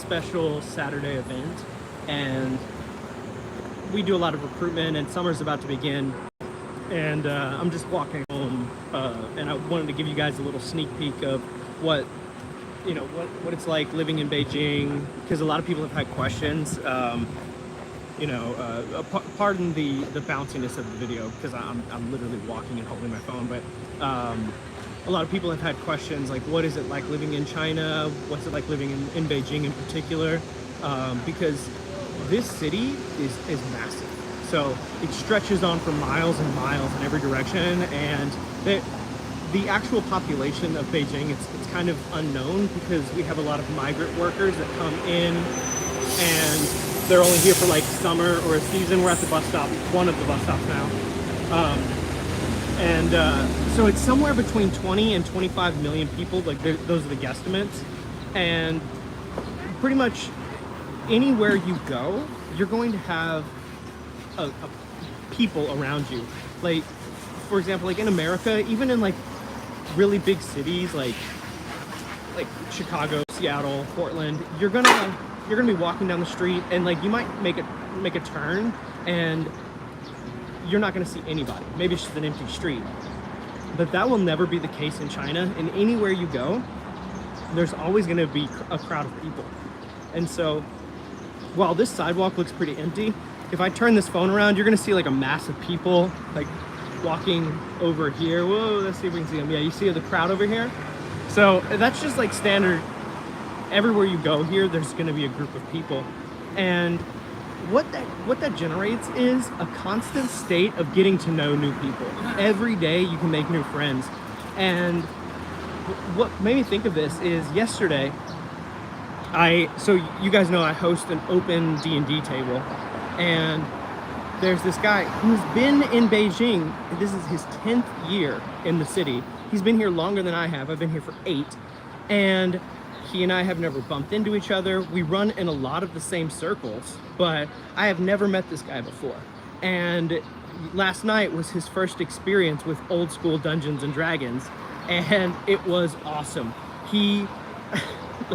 special Saturday event, and we do a lot of recruitment, and summer's about to begin. And I'm just walking home, and I wanted to give you guys a little sneak peek of what what it's like living in Beijing, because a lot of people have had questions. Pardon the bounciness of the video, because I'm literally walking and holding my phone, but a lot of people have had questions like, what is it like living in China? What's it like living in Beijing in particular? Because this city is massive. So it stretches on for miles and miles in every direction, and the actual population of Beijing, it's kind of unknown, because we have a lot of migrant workers that come in, and they're only here for like summer or a season. We're at the bus stop, one of the bus stops now. So it's somewhere between 20 and 25 million people, like those are the guesstimates. And pretty much anywhere you go, you're going to have a people around you. Like, for example, like in America, even in like really big cities like Chicago, Seattle, Portland, you're gonna be walking down the street, and like you might make a turn and you're not gonna see anybody. Maybe it's just an empty street. But that will never be the case in China. And anywhere you go, there's always gonna be a crowd of people. And so while this sidewalk looks pretty empty, if I turn this phone around, you're gonna see like a mass of people like walking over here. Whoa, let's see if we can see them. Yeah, you see the crowd over here? So that's just like standard. Everywhere you go here, there's gonna be a group of people. And what that generates is a constant state of getting to know new people. Every day you can make new friends. And what made me think of this is yesterday, so you guys know I host an open D&D table, and there's this guy who's been in Beijing. This is his 10th year in the city. He's been here longer than I have. I've been here for 8, and he and I have never bumped into each other. We run in a lot of the same circles, but I have never met this guy before. And last night was his first experience with old school Dungeons and Dragons, and it was awesome. The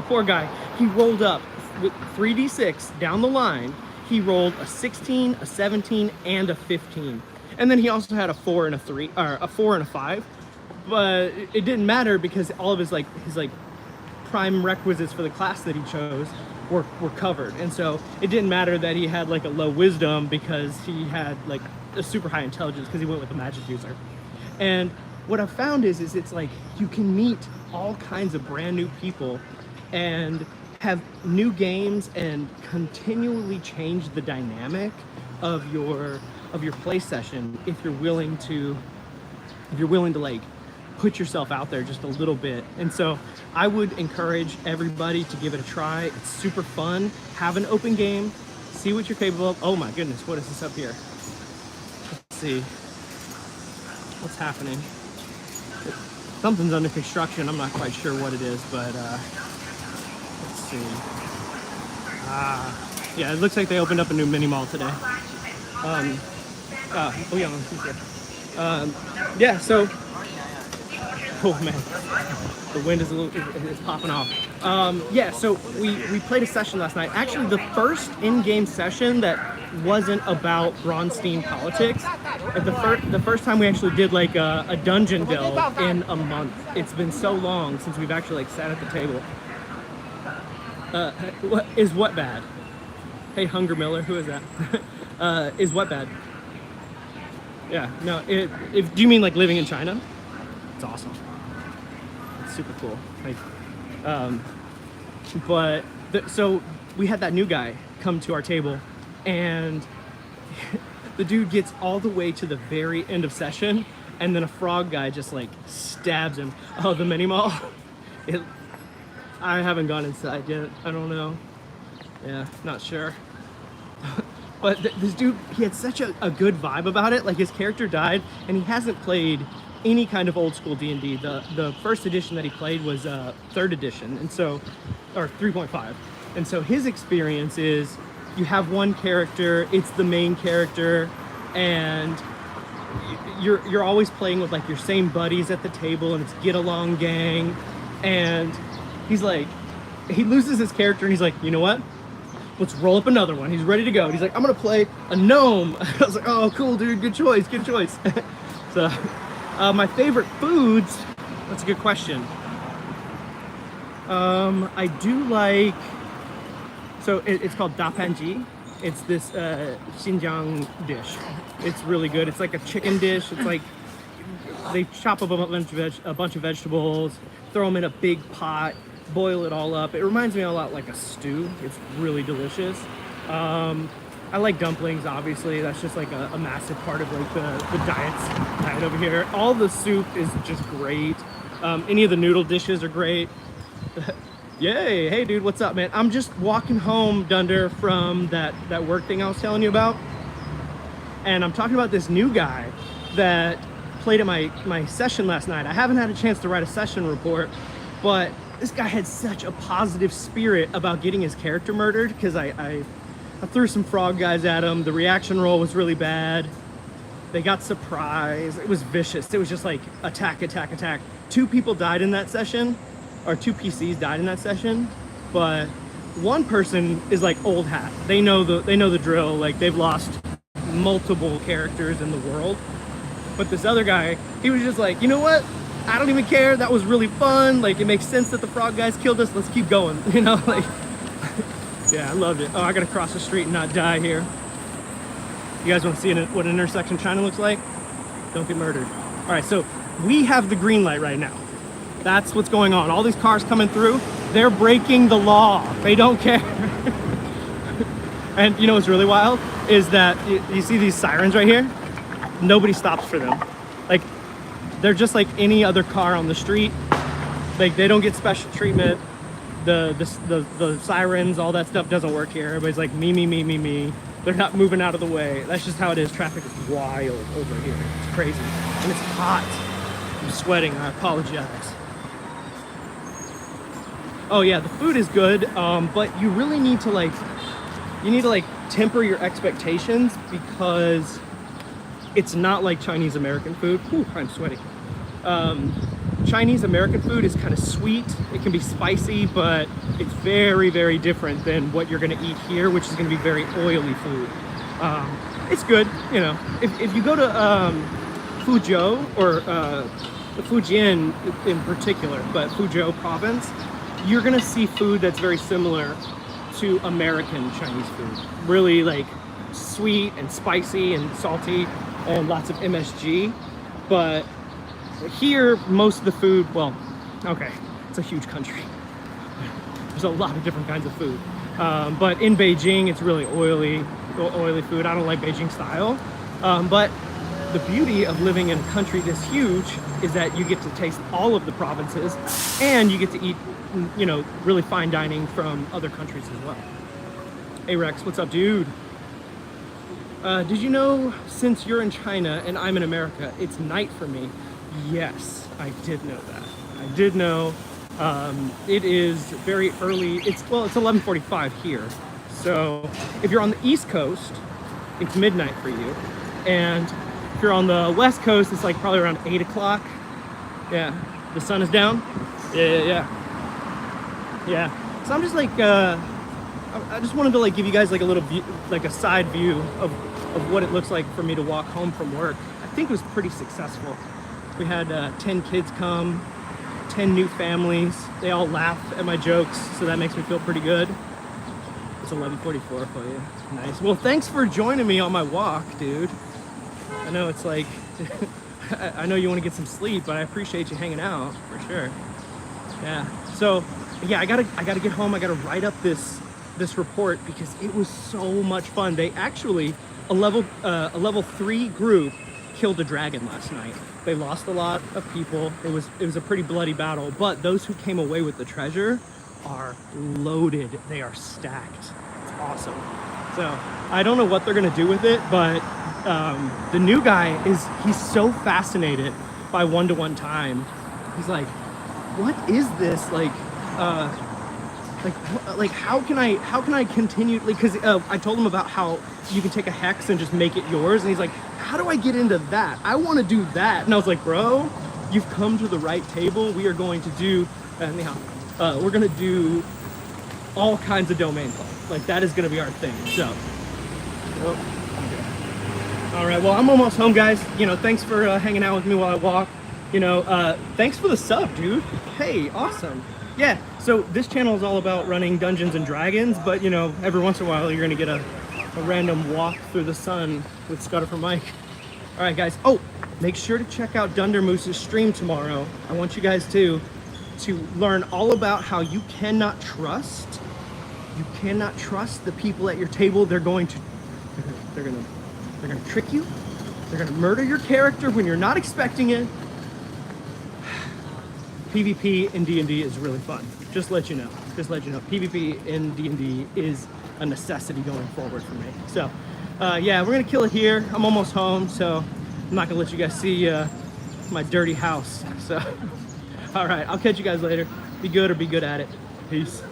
poor guy, he rolled up with 3d6 down the line. He rolled a 16, a 17, and a 15. And then he also had a 4 and a 3, or a 4 and a 5. But it didn't matter, because all of his prime requisites for the class that he chose were covered. And so it didn't matter that he had like a low wisdom, because he had like a super high intelligence, because he went with a magic user. And what I've found is it's like you can meet all kinds of brand new people and have new games and continually change the dynamic of your play session if you're willing to like put yourself out there just a little bit. And so I would encourage everybody to give it a try. It's super fun. Have an open game, see what you're capable of. Oh my goodness, what is this up here? Let's see what's happening. Something's under construction. I'm not quite sure what it is, but let's see. Yeah, it looks like they opened up a new mini mall today. Yeah, so, oh man, the wind is it's popping off. Yeah, so we played a session last night. Actually, the first in-game session that wasn't about Bronstein politics. The first time we actually did like a dungeon build in a month. It's been so long since we've actually like sat at the table. What bad? Hey, Hunger Miller, who is that? Is what bad? Yeah, no. Do you mean like living in China? It's awesome. It's super cool. Like, so we had that new guy come to our table, and the dude gets all the way to the very end of session, and then a frog guy just like stabs him. Oh, the mini mall. I haven't gone inside yet. I don't know. Yeah, not sure. But this dude, he had such a good vibe about it. Like, his character died, and he hasn't played any kind of old school D&D. The first edition that he played was 3rd edition, and so, or 3.5. And so his experience is, you have one character, it's the main character, and you're always playing with like your same buddies at the table, and it's get along gang. And he's like, he loses his character and he's like, you know what? Let's roll up another one. He's ready to go. He's like, I'm gonna play a gnome. I was like, oh, cool, dude. Good choice. Good choice. So, my favorite foods. That's a good question. I do like. So it's called dapanji. It's this Xinjiang dish. It's really good. It's like a chicken dish. It's like they chop up a bunch of vegetables, throw them in a big pot, boil it all up. It reminds me a lot like a stew. It's really delicious. I like dumplings, obviously. That's just like a massive part of like the diet over here. All the soup is just great. Any of the noodle dishes are great. Yay! Hey, dude, what's up, man? I'm just walking home, Dunder, from that work thing I was telling you about, and I'm talking about this new guy that played at my session last night. I haven't had a chance to write a session report, but this guy had such a positive spirit about getting his character murdered because I threw some frog guys at him. The reaction roll was really bad. They got surprised. It was vicious. It was just like attack, attack, attack. 2 people died in that session. Or 2 PCs died in that session, but one person is like old hat. They know the drill. Like they've lost multiple characters in the world. But this other guy, he was just like, you know what? I don't even care. That was really fun. Like it makes sense that the frog guys killed us. Let's keep going. You know, like yeah, I loved it. Oh, I gotta cross the street and not die here. You guys want to see what an intersection China looks like? Don't get murdered. All right, so we have the green light right now. That's what's going on. All these cars coming through, they're breaking the law. They don't care. And you know what's really wild is that you see these sirens right here? Nobody stops for them. Like they're just like any other car on the street. Like they don't get special treatment. The sirens, all that stuff doesn't work here. Everybody's like me, me, me, me, me. They're not moving out of the way. That's just how it is. Traffic is wild over here. It's crazy. And it's hot. I'm sweating. I apologize. Oh yeah, the food is good, but you really need to like temper your expectations because it's not like Chinese American food. Whew, I'm sweating. Chinese American food is kind of sweet. It can be spicy, but it's very, very different than what you're gonna eat here, which is gonna be very oily food. It's good, you know. If you go to Fuzhou or Fujian in particular, but Fuzhou province, you're gonna see food that's very similar to American Chinese food. Really like sweet and spicy and salty and lots of MSG. But here, most of the food, well, okay, it's a huge country. There's a lot of different kinds of food. But in Beijing, it's really oily food. I don't like Beijing style. But the beauty of living in a country this huge is that you get to taste all of the provinces and you get to eat, you know, really fine dining from other countries as well. Hey Rex, what's up, dude? Did you know since you're in China and I'm in America, it's night for me? Yes, I did know that. I did know. It is very early. It's 11:45 here. So if you're on the East Coast, it's midnight for you. And if you're on the West Coast, it's like probably around 8 o'clock. Yeah, the sun is down. Yeah. So I'm just like, I just wanted to like give you guys like a little view, like a side view of what it looks like for me to walk home from work. I think it was pretty successful. We had 10 kids come, 10 new families. They all laugh at my jokes, so that makes me feel pretty good. It's 11:44 for you. Nice. Well, thanks for joining me on my walk, dude. I know it's like, I know you want to get some sleep, but I appreciate you hanging out for sure. Yeah. So, yeah, I gotta get home. I gotta write up this report because it was so much fun. They actually a level 3 group killed a dragon last night. They lost a lot of people. It was a pretty bloody battle, but those who came away with the treasure are loaded. They are stacked. It's awesome. So I don't know what they're gonna do with it, but the new guy he's so fascinated by one-to-one time. He's like, what is this? Like how can I continue? Because I told him about how you can take a hex and just make it yours, and he's like, how do I get into that? I want to do that. And I was like, bro, you've come to the right table. We are going to do we're gonna do all kinds of domain calls. Like that is going to be our thing. So, all right. Well, I'm almost home, guys. You know, thanks for hanging out with me while I walk. You know, thanks for the sub, dude. Hey, awesome. Yeah. So this channel is all about running Dungeons and Dragons, but you know, every once in a while you're going to get a random walk through the sun with Scudder for Mike. All right, guys. Oh, make sure to check out Dunder Moose's stream tomorrow. I want you guys to learn all about how you cannot trust the people at your table. They're going to trick you. They're gonna murder your character when you're not expecting it. PvP in D&D is really fun. Just let you know. PvP in D&D is a necessity going forward for me. So, yeah, we're gonna kill it here. I'm almost home, so I'm not gonna let you guys see my dirty house. So, all right, I'll catch you guys later. Be good or be good at it. Peace.